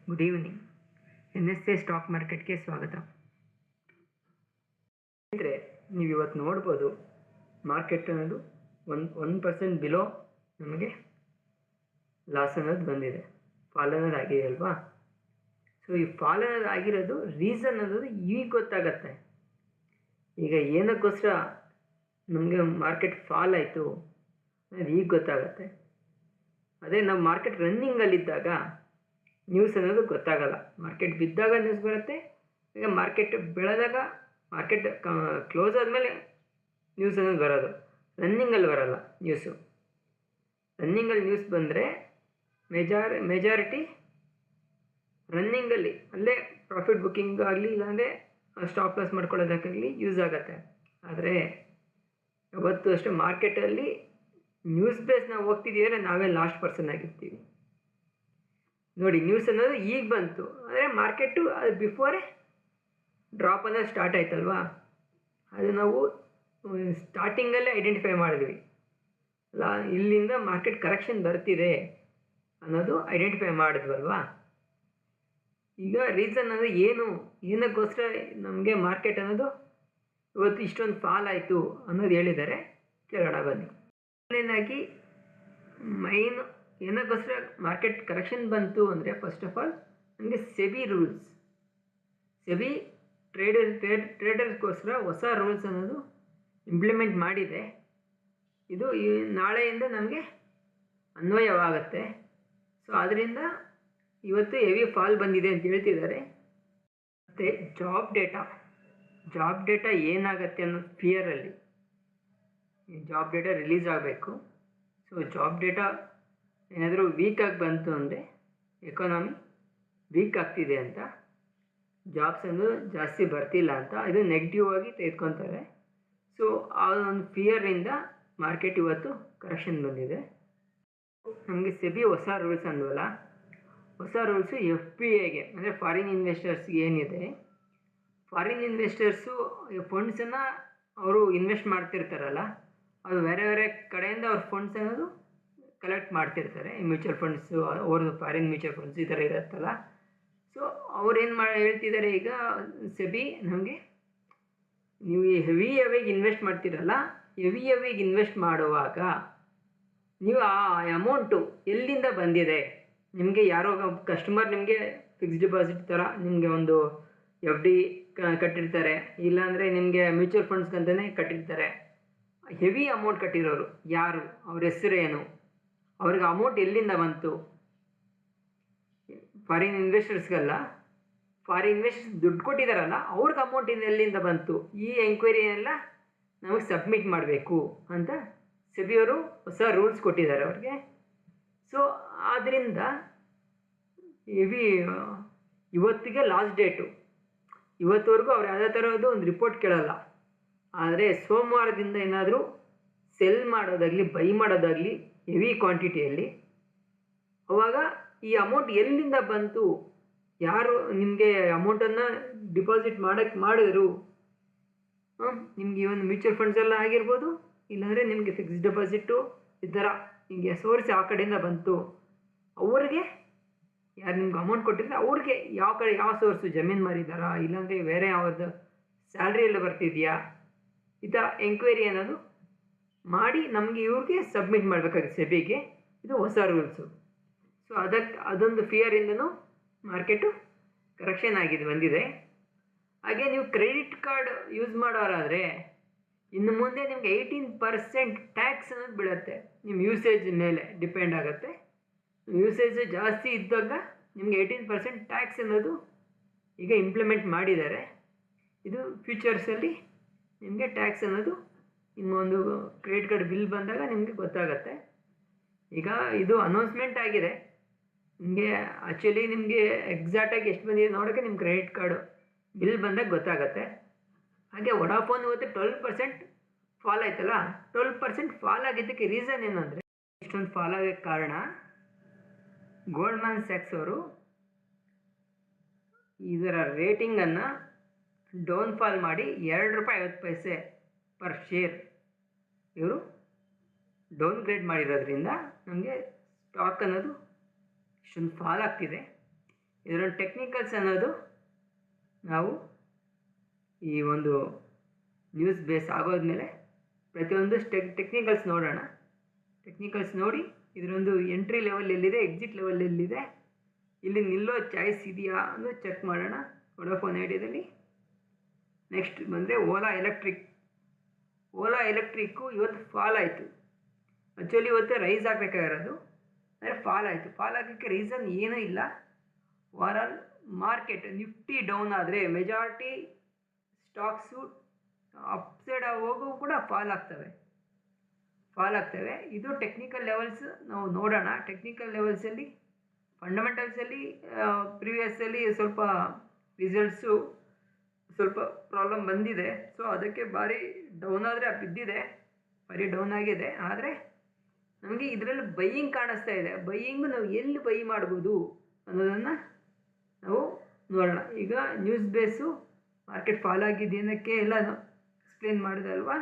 Good evening. NSA stock ಮಾರ್ಕೆಟ್ಗೆ ಸ್ವಾಗತ. ಅಂದರೆ ನೀವು ಇವತ್ತು ನೋಡ್ಬೋದು ಮಾರ್ಕೆಟ್ ಅನ್ನೋದು 1% ಬಿಲೋ ನಮಗೆ ಲಾಸ್ ಅನ್ನೋದು ಬಂದಿದೆ, ಫಾಲ್ ಅನ್ನೋದು ಆಗಿದೆ ಅಲ್ವಾ. ಸೊ ಈ ಫಾಲ್ ಅನ್ನೋದು ಆಗಿರೋದು ರೀಸನ್ ಅನ್ನೋದು ಈಗ ಗೊತ್ತಾಗತ್ತೆ. ಈಗ ಏನಕ್ಕೋಸ್ಕರ ನಮಗೆ ಮಾರ್ಕೆಟ್ ಫಾಲ್ ಆಯಿತು ಅನ್ನೋದು ಈಗ ಗೊತ್ತಾಗತ್ತೆ. ಅದೇ ನಾವು ಮಾರ್ಕೆಟ್ ರನ್ನಿಂಗಲ್ಲಿದ್ದಾಗ ನ್ಯೂಸ್ ಅನ್ನೋದು ಗೊತ್ತಾಗಲ್ಲ. ಮಾರ್ಕೆಟ್ ಬಿದ್ದಾಗ ನ್ಯೂಸ್ ಬರುತ್ತೆ, ಈಗ ಮಾರ್ಕೆಟ್ ಬೆಳೆದಾಗ ಮಾರ್ಕೆಟ್ ಕ್ಲೋಸ್ ಆದಮೇಲೆ ನ್ಯೂಸ್ ಅನ್ನೋದು ಬರೋದು. ರನ್ನಿಂಗಲ್ಲಿ ಬರಲ್ಲ ನ್ಯೂಸು. ರನ್ನಿಂಗಲ್ಲಿ ನ್ಯೂಸ್ ಬಂದರೆ ಮೆಜಾರಿಟಿ ರನ್ನಿಂಗಲ್ಲಿ ಅಲ್ಲೇ ಪ್ರಾಫಿಟ್ ಬುಕ್ಕಿಂಗ್ ಆಗಲಿ ಇಲ್ಲಾಂದರೆ ಸ್ಟಾಪ್ ಲಾಸ್ ಮಾಡ್ಕೊಳ್ಳೋದಕ್ಕಾಗಲಿ ಯೂಸ್ ಆಗುತ್ತೆ. ಆದರೆ ಯಾವತ್ತೂ ಅಷ್ಟೇ ಮಾರ್ಕೆಟಲ್ಲಿ ನ್ಯೂಸ್ ಬೇಸ್ ನಾವು ಹೋಗ್ತಿದ್ದೀವಿ ಅಂದರೆ ನಾವೇ ಲಾಸ್ಟ್ ಪರ್ಸನ್ ಆಗಿರ್ತೀವಿ. ನೋಡಿ, ನ್ಯೂಸ್ ಅನ್ನೋದು ಈಗ ಬಂತು ಅಂದರೆ ಮಾರ್ಕೆಟು ಅದು ಬಿಫೋರೇ ಡ್ರಾಪ್ ಅನ್ನೋದು ಸ್ಟಾರ್ಟ್ ಆಯ್ತಲ್ವಾ. ಅದು ನಾವು ಸ್ಟಾರ್ಟಿಂಗಲ್ಲೇ ಐಡೆಂಟಿಫೈ ಮಾಡಿದ್ವಿ ಅಲ್ಲ, ಇಲ್ಲಿಂದ ಮಾರ್ಕೆಟ್ ಕರೆಕ್ಷನ್ ಬರ್ತಿದೆ ಅನ್ನೋದು ಐಡೆಂಟಿಫೈ ಮಾಡಿದ್ವಲ್ವಾ. ಈಗ ರೀಸನ್ ಅಂದರೆ ಏನಕ್ಕೋಸ್ಕರ ನಮಗೆ ಮಾರ್ಕೆಟ್ ಅನ್ನೋದು ಇವತ್ತು ಇಷ್ಟೊಂದು ಫಾಲ್ ಆಯಿತು ಅನ್ನೋದು ಹೇಳಿದ್ದಾರೆ, ಕೇಳೋಣ ಬನ್ನಿ. ಏನಾಗಿ ಮೈನ್ ಏನಕ್ಕೋಸ್ಕರ ಮಾರ್ಕೆಟ್ ಕರೆಕ್ಷನ್ ಬಂತು ಅಂದರೆ ಫಸ್ಟ್ ಆಫ್ ಆಲ್ ನಮಗೆ ಸೆಬಿ ಟ್ರೇಡರ್ಸ್ಗೋಸ್ಕರ ಹೊಸ ರೂಲ್ಸ್ ಅನ್ನೋದು ಇಂಪ್ಲಿಮೆಂಟ್ ಮಾಡಿದೆ. ಇದು ನಾಳೆಯಿಂದ ನಮಗೆ ಅನ್ವಯವಾಗುತ್ತೆ. ಸೊ ಅದರಿಂದ ಇವತ್ತು ಹೆವಿ ಫಾಲ್ ಬಂದಿದೆ ಅಂತ ಹೇಳ್ತಿದ್ದಾರೆ. ಮತ್ತು ಜಾಬ್ ಡೇಟಾ ಏನಾಗುತ್ತೆ ಅನ್ನೋ ಫಿಯರಲ್ಲಿ ಜಾಬ್ ಡೇಟಾ ರಿಲೀಸ್ ಆಗಬೇಕು. ಸೊ ಜಾಬ್ ಡೇಟಾ ಏನಾದರೂ ವೀಕಾಗಿ ಬಂತು ಅಂದರೆ ಎಕಾನಮಿ ವೀಕ್ ಆಗ್ತಿದೆ ಅಂತ, ಜಾಬ್ಸ್ ಅನ್ನೋದು ಜಾಸ್ತಿ ಬರ್ತಿಲ್ಲ ಅಂತ ಇದು ನೆಗೆಟಿವ್ ಆಗಿ ತೆಗೆದುಕೊತಾರೆ. ಸೊ ಆ ಒಂದು ಫಿಯರಿಂದ ಮಾರ್ಕೆಟ್ ಇವತ್ತು ಕರೆಕ್ಷನ್ ಬಂದಿದೆ. ನಮಗೆ ಸೆಬಿ ಹೊಸ ರೂಲ್ಸ್ ಅಂದ್ವಲ್ಲ, ಹೊಸ ರೂಲ್ಸು FPIಗೆ ಅಂದರೆ ಫಾರಿನ್ ಇನ್ವೆಸ್ಟರ್ಸ್ಗೆ ಏನಿದೆ, ಫಾರಿನ್ ಇನ್ವೆಸ್ಟರ್ಸು ಫಂಡ್ಸನ್ನು ಅವರು ಇನ್ವೆಸ್ಟ್ ಮಾಡ್ತಿರ್ತಾರಲ್ಲ, ಅದು ಬೇರೆ ಬೇರೆ ಕಡೆಯಿಂದ ಅವ್ರ ಫಂಡ್ಸ್ ಅನ್ನೋದು ಕಲೆಕ್ಟ್ ಮಾಡ್ತಿರ್ತಾರೆ. ಮ್ಯೂಚುವಲ್ ಫಂಡ್ಸು, ಅವ್ರದ್ದು ಫಾರಿನ್ ಮ್ಯೂಚುವಲ್ ಫಂಡ್ಸ್ ಈ ಥರ ಇರುತ್ತಲ್ಲ. ಸೊ ಅವ್ರೇನು ಹೇಳ್ತಿದ್ದಾರೆ ಈಗ ಸೆಬಿ, ನಮಗೆ ನೀವು ಹೆವಿಯಾಗಿ ಇನ್ವೆಸ್ಟ್ ಮಾಡ್ತೀರಲ್ಲ, ಹೆವಿಯಾಗಿ ಇನ್ವೆಸ್ಟ್ ಮಾಡುವಾಗ ನೀವು ಆ ಅಮೌಂಟು ಎಲ್ಲಿಂದ ಬಂದಿದೆ, ನಿಮಗೆ ಯಾರೋ ಕಸ್ಟಮರ್ ನಿಮಗೆ ಫಿಕ್ಸ್ಡ್ ಡಿಪಾಸಿಟ್ ಥರ ನಿಮಗೆ ಒಂದು FD ಕಟ್ಟಿರ್ತಾರೆ, ಇಲ್ಲಾಂದರೆ ನಿಮಗೆ ಮ್ಯೂಚುವಲ್ ಫಂಡ್ಸ್ಗಂತಲೇ ಕಟ್ಟಿರ್ತಾರೆ. ಹೆವಿ ಅಮೌಂಟ್ ಕಟ್ಟಿರೋರು ಯಾರು, ಅವ್ರ ಹೆಸರೇನು, ಅವ್ರಿಗೆ ಅಮೌಂಟ್ ಎಲ್ಲಿಂದ ಬಂತು, ಫಾರಿನ್ ಇನ್ವೆಸ್ಟರ್ಸ್ಗಲ್ಲ, ಫಾರಿನ್ ಇನ್ವೆಸ್ಟರ್ಸ್ ದುಡ್ಡು ಕೊಟ್ಟಿದ್ದಾರಲ್ಲ ಅವ್ರಿಗೆ ಅಮೌಂಟ್ ಎಲ್ಲಿಂದ ಬಂತು, ಈ ಎಂಕ್ವೈರಿಯೆಲ್ಲ ನಮಗೆ ಸಬ್ಮಿಟ್ ಮಾಡಬೇಕು ಅಂತ ಸೆಬಿಯವರು ಹೊಸ ರೂಲ್ಸ್ ಕೊಟ್ಟಿದ್ದಾರೆ ಅವ್ರಿಗೆ. ಸೊ ಆದ್ದರಿಂದ ಇವತ್ತಿಗೆ ಲಾಸ್ಟ್ ಡೇಟು, ಇವತ್ತವರೆಗೂ ಅವ್ರು ಯಾವುದೇ ಥರದ್ದು ಒಂದು ರಿಪೋರ್ಟ್ ಕೇಳಲ್ಲ. ಆದರೆ ಸೋಮವಾರದಿಂದ ಏನಾದರೂ ಸೆಲ್ ಮಾಡೋದಾಗಲಿ ಬೈ ಮಾಡೋದಾಗಲಿ ಹೆವಿ ಕ್ವಾಂಟಿಟಿಯಲ್ಲಿ, ಅವಾಗ ಈ ಅಮೌಂಟ್ ಎಲ್ಲಿಂದ ಬಂತು, ಯಾರು ನಿಮಗೆ ಅಮೌಂಟನ್ನು ಡಿಪಾಸಿಟ್ ಮಾಡಿದ್ರು, ನಿಮಗೆ ಒಂದು ಮ್ಯೂಚುವಲ್ ಫಂಡ್ಸ್ ಎಲ್ಲ ಆಗಿರ್ಬೋದು, ಇಲ್ಲಾಂದರೆ ನಿಮಗೆ ಫಿಕ್ಸ್ಡ್ ಡೆಪಾಸಿಟ್ಟು ಈ ಥರ ನಿಮಗೆ ಸೋರ್ಸ್ ಯಾವ ಕಡೆಯಿಂದ ಬಂತು, ಅವ್ರಿಗೆ ಯಾರು ನಿಮ್ಗೆ ಅಮೌಂಟ್ ಕೊಟ್ಟಿದ್ರೆ ಅವ್ರಿಗೆ ಯಾವ ಸೋರ್ಸು, ಜಮೀನು ಮಾರಿದಾರಾ ಇಲ್ಲಾಂದರೆ ಬೇರೆ ಯಾವ್ದು ಸ್ಯಾಲ್ರಿ ಎಲ್ಲ ಬರ್ತಿದೆಯಾ, ಈ ಥರ ಎಂಕ್ವೈರಿ ಅನ್ನೋದು ಮಾಡಿ ನಮಗೆ ಇವ್ರಿಗೆ ಸಬ್ಮಿಟ್ ಮಾಡಬೇಕಾಗುತ್ತೆ ಸೆಬಿಗೆ. ಇದು ಹೊಸ ರೂಲ್ಸು. ಸೊ ಅದೊಂದು ಫಿಯರಿಂದನೂ ಮಾರ್ಕೆಟು ಕರೆಕ್ಷನ್ ಬಂದಿದೆ. ಹಾಗೆ ನೀವು ಕ್ರೆಡಿಟ್ ಕಾರ್ಡ್ ಯೂಸ್ ಮಾಡೋರಾದರೆ ಇನ್ನು ಮುಂದೆ ನಿಮಗೆ 18% ಟ್ಯಾಕ್ಸ್ ಅನ್ನೋದು ಬೀಳುತ್ತೆ. ನಿಮ್ಮ ಯೂಸೇಜ್ ಮೇಲೆ ಡಿಪೆಂಡ್ ಆಗುತ್ತೆ. ಯೂಸೇಜ್ ಜಾಸ್ತಿ ಇದ್ದಾಗ ನಿಮಗೆ 18% ಟ್ಯಾಕ್ಸ್ ಅನ್ನೋದು ಈಗ ಇಂಪ್ಲಿಮೆಂಟ್ ಮಾಡಿದ್ದಾರೆ. ಇದು ಫ್ಯೂಚರ್ಸಲ್ಲಿ ನಿಮಗೆ ಟ್ಯಾಕ್ಸ್ ಅನ್ನೋದು ಇನ್ನೊಂದು ಕ್ರೆಡಿಟ್ ಕಾರ್ಡ್ ಬಿಲ್ ಬಂದಾಗ ನಿಮಗೆ ಗೊತ್ತಾಗತ್ತೆ. ಈಗ ಇದು ಅನೌನ್ಸ್ಮೆಂಟ್ ಆಗಿದೆ. ನಿಮಗೆ ಆ್ಯಕ್ಚುಲಿ ನಿಮಗೆ ಎಕ್ಸಾಕ್ಟಾಗಿ ಎಷ್ಟು ಬಂದಿದೆ ನೋಡೋಕ್ಕೆ ನಿಮ್ಮ ಕ್ರೆಡಿಟ್ ಕಾರ್ಡು ಬಿಲ್ ಬಂದಾಗ ಗೊತ್ತಾಗತ್ತೆ. ಹಾಗೆ ವೊಡಾಫೋನ್ ಇವತ್ತು 12% ಫಾಲ್ ಆಯ್ತಲ್ಲ, 12% ಫಾಲ್ ಆಗಿದ್ದಕ್ಕೆ ರೀಸನ್ ಏನಂದರೆ, ಇಷ್ಟೊಂದು ಫಾಲ್ ಆಗೋಕ್ಕೆ ಕಾರಣ ಗೋಲ್ಡ್ಮನ್ ಸ್ಯಾಕ್ಸ್ ಅವರು ಇದರ ರೇಟಿಂಗನ್ನು ಡೌನ್ಫಾಲ್ ಮಾಡಿ ₹2.50 ಪರ್ ಶೇರ್ ಇವರು ಡೌನ್ಗ್ರೇಡ್ ಮಾಡಿರೋದ್ರಿಂದ ನಮಗೆ ಸ್ಟಾಕ್ ಅನ್ನೋದು ಇಷ್ಟೊಂದು ಫಾಲ್ ಆಗ್ತಿದೆ. ಇದರ ಟೆಕ್ನಿಕಲ್ಸ್ ಅನ್ನೋದು ನಾವು ಈ ಒಂದು ನ್ಯೂಸ್ ಬೇಸ್ ಆಗೋದ್ಮೇಲೆ ಪ್ರತಿಯೊಂದು ಟೆಕ್ನಿಕಲ್ಸ್ ನೋಡೋಣ. ಟೆಕ್ನಿಕಲ್ಸ್ ನೋಡಿ ಇದರೊಂದು ಎಂಟ್ರಿ ಲೆವೆಲ್ ಎಲ್ಲಿದೆ, ಎಕ್ಸಿಟ್ ಲೆವೆಲ್ ಎಲ್ಲಿದೆ, ಇಲ್ಲಿ ನಿಲ್ಲೋ ಚಾಯ್ಸ್ ಇದೆಯಾ ಅನ್ನೋದು ಚೆಕ್ ಮಾಡೋಣ ವೊಡಾಫೋನ್ ಐಡಿಯಾದಲ್ಲಿ. ನೆಕ್ಸ್ಟ್ ಬಂದರೆ ಓಲಾ ಎಲೆಕ್ಟ್ರಿಕ್ಕು ಇವತ್ತು ಫಾಲ್ ಆಯಿತು. ಆ್ಯಕ್ಚುಲಿ ಇವತ್ತು ರೈಸ್ ಆಗಬೇಕಾಗಿರೋದು, ಅಂದರೆ ಫಾಲ್ ಆಯಿತು. ಫಾಲ್ ಆಗೋಕ್ಕೆ ರೀಸನ್ ಏನೂ ಇಲ್ಲ. ಓವರಾಲ್ ಮಾರ್ಕೆಟ್ ನಿಫ್ಟಿ ಡೌನ್ ಆದರೆ ಮೆಜಾರಿಟಿ ಸ್ಟಾಕ್ಸು ಅಪ್ ಸೈಡ್ ಹೋಗೋ ಕೂಡ ಫಾಲ್ ಆಗ್ತವೆ. ಇದು ಟೆಕ್ನಿಕಲ್ ಲೆವೆಲ್ಸ್ ನಾವು ನೋಡೋಣ. ಟೆಕ್ನಿಕಲ್ ಲೆವೆಲ್ಸಲ್ಲಿ ಫಂಡಮೆಂಟಲ್ಸಲ್ಲಿ ಪ್ರಿವಿಯಸ್ಸಲ್ಲಿ ಸ್ವಲ್ಪ ರಿಸಲ್ಟ್ಸು ಸ್ವಲ್ಪ ಪ್ರಾಬ್ಲಮ್ ಬಂದಿದೆ. ಸೊ ಅದಕ್ಕೆ ಭಾರಿ ಡೌನ್ ಆದರೆ ಬಿದ್ದಿದೆ, ಭಾರಿ ಡೌನ್ ಆಗಿದೆ. ಆದರೆ ನಮಗೆ ಇದರಲ್ಲಿ ಬೈಯಿಂಗ್ ಕಾಣಿಸ್ತಾ ಇದೆ. ಬೈಯಿಂಗು ನಾವು ಎಲ್ಲಿ ಬೈ ಮಾಡ್ಬೋದು ಅನ್ನೋದನ್ನು ನಾವು ನೋಡೋಣ. ಈಗ ನ್ಯೂಸ್ ಬೇಸು ಮಾರ್ಕೆಟ್ ಫಾಲ್ ಆಗಿದ್ದೇನಕ್ಕೆ ಎಲ್ಲ ಎಕ್ಸ್ಪ್ಲೇನ್ ಮಾಡಿದೆ ಅಲ್ವಾ.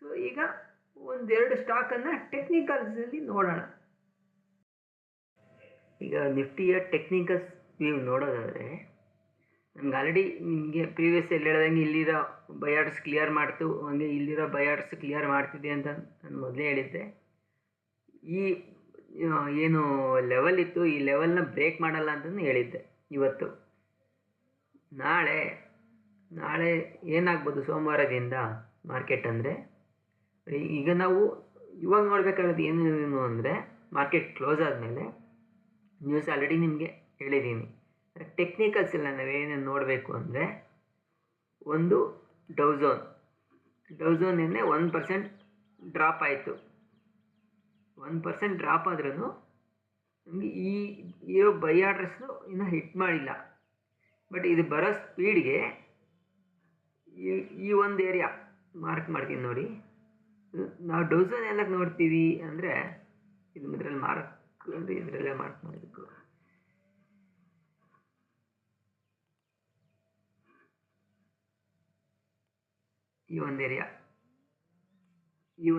ಸೊ ಈಗ ಒಂದೆರಡು ಸ್ಟಾಕನ್ನು ಟೆಕ್ನಿಕಲ್ಸಲ್ಲಿ ನೋಡೋಣ. ಈಗ ನಿಫ್ಟಿಯ ಟೆಕ್ನಿಕಲ್ಸ್ ವ್ಯೂ ನೋಡೋದಾದರೆ ನಮ್ಗೆ ಆಲ್ರೆಡಿ ನಿಮಗೆ ಪ್ರೀವಿಯಸ್ ಎಲ್ಲಿ ಹೇಳ್ದಂಗೆ ಇಲ್ಲಿರೋ ಬಯಾರ್ಡ್ಸ್ ಕ್ಲಿಯರ್ ಮಾಡ್ತು, ಹಂಗೆ ಇಲ್ಲಿರೋ ಬಯಾರ್ಡ್ಸ್ ಕ್ಲಿಯರ್ ಮಾಡ್ತಿದೆ ಅಂತ ನಾನು ಮೊದಲೇ ಹೇಳಿದ್ದೆ. ಈ ಏನು ಲೆವೆಲ್ ಇತ್ತು ಈ ಲೆವೆಲ್ನ ಬ್ರೇಕ್ ಮಾಡಲ್ಲ ಅಂತಲೂ ಹೇಳಿದ್ದೆ. ಇವತ್ತು ನಾಳೆ ಏನಾಗ್ಬೋದು ಸೋಮವಾರದಿಂದ ಮಾರ್ಕೆಟ್ ಅಂದರೆ, ಈಗ ನಾವು ಇವಾಗ ನೋಡಬೇಕಾಗಿರೋದು ಏನು ಅಂದರೆ ಮಾರ್ಕೆಟ್ ಕ್ಲೋಸ್ ಆದಮೇಲೆ ನ್ಯೂಸ್ ಆಲ್ರೆಡಿ ನಿಮಗೆ ಹೇಳಿದ್ದೀನಿ. ಟೆಕ್ನಿಕಲ್ಸ್ ಎಲ್ಲ ನಾವೇನೇನು ನೋಡಬೇಕು ಅಂದರೆ, ಒಂದು ಡೌಝೋನ್ ಏನೇ 1% ಡ್ರಾಪ್ ಆಯಿತು. 1% ಡ್ರಾಪ್ ಆದ್ರೂ ನಮಗೆ ಈ ಇರೋ ಬೈ ಆರ್ಡರ್ಸ್ನು ಇನ್ನೂ ಹಿಟ್ ಮಾಡಿಲ್ಲ. ಬಟ್ ಇದು ಬರೋ ಸ್ಪೀಡ್ಗೆ ಈ ಒಂದು ಏರಿಯಾ ಮಾರ್ಕ್ ಮಾಡ್ತೀನಿ ನೋಡಿ. ನಾವು ಡೌಝೋನ್ ಏನಕ್ಕೆ ನೋಡ್ತೀವಿ ಅಂದರೆ ಇದರಲ್ಲೇ ಮಾರ್ಕ್ ಮಾಡಬೇಕು. ಈ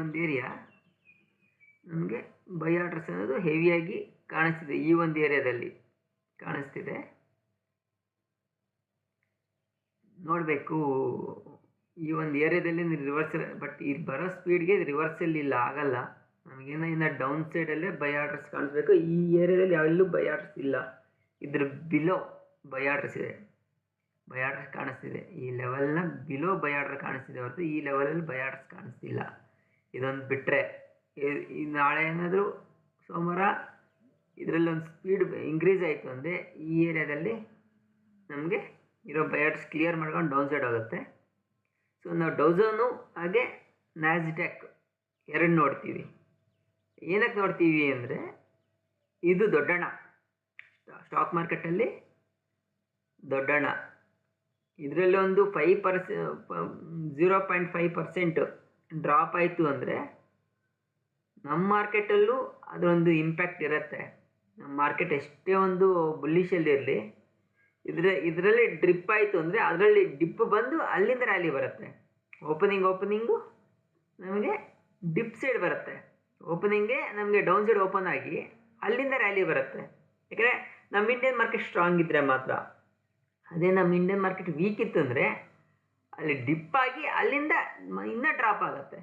ಒಂದು ಏರಿಯಾ ನಮಗೆ ಬೈ ಆರ್ಡರ್ಸ್ ಅನ್ನೋದು ಹೆವಿಯಾಗಿ ಕಾಣಿಸ್ತಿದೆ. ಈ ಒಂದು ಏರಿಯಾದಲ್ಲಿ ಕಾಣಿಸ್ತಿದೆ, ನೋಡಬೇಕು. ಈ ಒಂದು ಏರಿಯಾದಲ್ಲಿ ರಿವರ್ಸಲ್, ಬಟ್ ಇದು ಬರೋ ಸ್ಪೀಡ್ಗೆ ರಿವರ್ಸಲ್ ಇಲ್ಲ, ಆಗಲ್ಲ. ನಮಗೇನೋ ಇನ್ನು ಡೌನ್ ಸೈಡಲ್ಲೇ ಬೈ ಆರ್ಡರ್ಸ್ ಕಾಣಿಸ್ಬೇಕು. ಈ ಏರಿಯಾದಲ್ಲಿ ಯಾವೆಲ್ಲೂ ಬೈ ಆರ್ಡರ್ಸ್ ಇಲ್ಲ, ಇದ್ರ ಬಿಲೋ ಬೈ ಆರ್ಡರ್ಸ್ ಇದೆ. ಬೈ ಆರ್ಡರ್ಸ್ ಕಾಣಿಸ್ತಿದೆ, ಈ ಲೆವೆಲ್ನ ಬಿಲೋ ಬೈ ಆರ್ಡರ್ ಕಾಣಿಸ್ತಿದೆ ಹೊರತು ಈ ಲೆವೆಲಲ್ಲಿ ಬೈ ಆರ್ಡರ್ಸ್ ಕಾಣಿಸ್ತಿಲ್ಲ. ಇದೊಂದು ಬಿಟ್ಟರೆ ಈ ನಾಳೆ ಏನಾದರೂ ಸೋಮವಾರ ಇದರಲ್ಲಿ ಒಂದು ಸ್ಪೀಡ್ ಇನ್ಕ್ರೀಸ್ ಆಯಿತು ಅಂದರೆ ಈ ಏರಿಯಾದಲ್ಲಿ ನಮಗೆ ಇರೋ ಬೈ ಆರ್ಡರ್ಸ್ ಕ್ಲಿಯರ್ ಮಾಡ್ಕೊಂಡು ಡೌನ್ ಸೈಡ್ ಹೋಗುತ್ತೆ. ಸೊ ನಾವು ಡೌಝೋನು ಹಾಗೆ ನ್ಯಾಸ್ಡ್ಯಾಕ್ ಎರಡು ನೋಡ್ತೀವಿ. ಏನಕ್ಕೆ ನೋಡ್ತೀವಿ ಅಂದರೆ ಇದು ದೊಡ್ಡಣ್ಣ, ಸ್ಟಾಕ್ ಮಾರ್ಕೆಟಲ್ಲಿ ದೊಡ್ಡಣ್ಣ. ಇದರಲ್ಲಿ ಒಂದು 0.5% ಡ್ರಾಪ್ ಆಯಿತು ಅಂದರೆ ನಮ್ಮ ಮಾರ್ಕೆಟಲ್ಲೂ ಅದರೊಂದು ಇಂಪ್ಯಾಕ್ಟ್ ಇರುತ್ತೆ. ನಮ್ಮ ಮಾರ್ಕೆಟ್ ಎಷ್ಟೇ ಒಂದು ಬುಲ್ಲಿಶಲ್ಲಿರಲಿ, ಇದರಲ್ಲಿ ಡ್ರಿಪ್ ಆಯಿತು ಅಂದರೆ ಅದರಲ್ಲಿ ಡಿಪ್ ಬಂದು ಅಲ್ಲಿಂದ ರ್ಯಾಲಿ ಬರುತ್ತೆ. ಓಪನಿಂಗು ನಮಗೆ ಡಿಪ್ ಸೈಡ್ ಬರುತ್ತೆ. ಓಪನಿಂಗೇ ನಮಗೆ ಡೌನ್ ಸೈಡ್ ಓಪನ್ ಆಗಿ ಅಲ್ಲಿಂದ ರ್ಯಾಲಿ ಬರುತ್ತೆ. ಯಾಕಂದರೆ ನಮ್ಮ ಇಂಡಿಯನ್ ಮಾರ್ಕೆಟ್ ಸ್ಟ್ರಾಂಗ್ ಇದ್ದರೆ ಮಾತ್ರ. ಅದೇ ನಮ್ಮ ಇಂಡಿಯನ್ ಮಾರ್ಕೆಟ್ ವೀಕ್ ಇತ್ತು ಅಂದರೆ ಅಲ್ಲಿ ಡಿಪ್ ಆಗಿ ಅಲ್ಲಿಂದ ಇನ್ನೂ ಡ್ರಾಪ್ ಆಗುತ್ತೆ.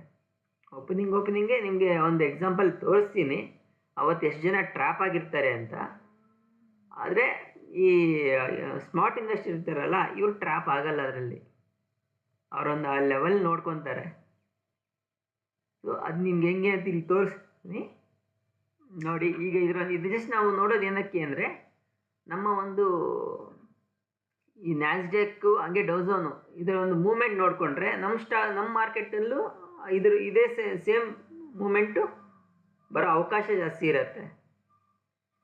ಓಪನಿಂಗೇ ನಿಮಗೆ ಒಂದು ಎಕ್ಸಾಂಪಲ್ ತೋರಿಸ್ತೀನಿ, ಅವತ್ತು ಎಷ್ಟು ಜನ ಟ್ರ್ಯಾಪ್ ಆಗಿರ್ತಾರೆ ಅಂತ. ಆದರೆ ಈ ಸ್ಮಾರ್ಟ್ ಇನ್ವೆಸ್ಟರ್ ಇರ್ತಾರಲ್ಲ, ಇವ್ರು ಟ್ರ್ಯಾಪ್ ಆಗಲ್ಲ. ಅದರಲ್ಲಿ ಅವರೊಂದು ಆ ಲೆವೆಲ್ ನೋಡ್ಕೊತಾರೆ. ಸೊ ಅದು ನಿಮ್ಗೆ ಹೆಂಗೆ ಅಂತ ಇಲ್ಲಿ ತೋರಿಸ್ತೀನಿ ನೋಡಿ. ಈಗ ಇದು ಜಸ್ಟ್ ನಾವು ನೋಡೋದು ಏನಕ್ಕೆ ಅಂದರೆ, ನಮ್ಮ ಒಂದು ಈ ನ್ಯಾಸ್ಡ್ಯಾಕು ಹಂಗೆ ಡೌಝೋನು ಇದರ ಒಂದು ಮೂಮೆಂಟ್ ನೋಡಿಕೊಂಡ್ರೆ ನಮ್ಮ ಮಾರ್ಕೆಟಲ್ಲೂ ಇದೇ ಸೇಮ್ ಮೂಮೆಂಟು ಬರೋ ಅವಕಾಶ ಜಾಸ್ತಿ ಇರುತ್ತೆ.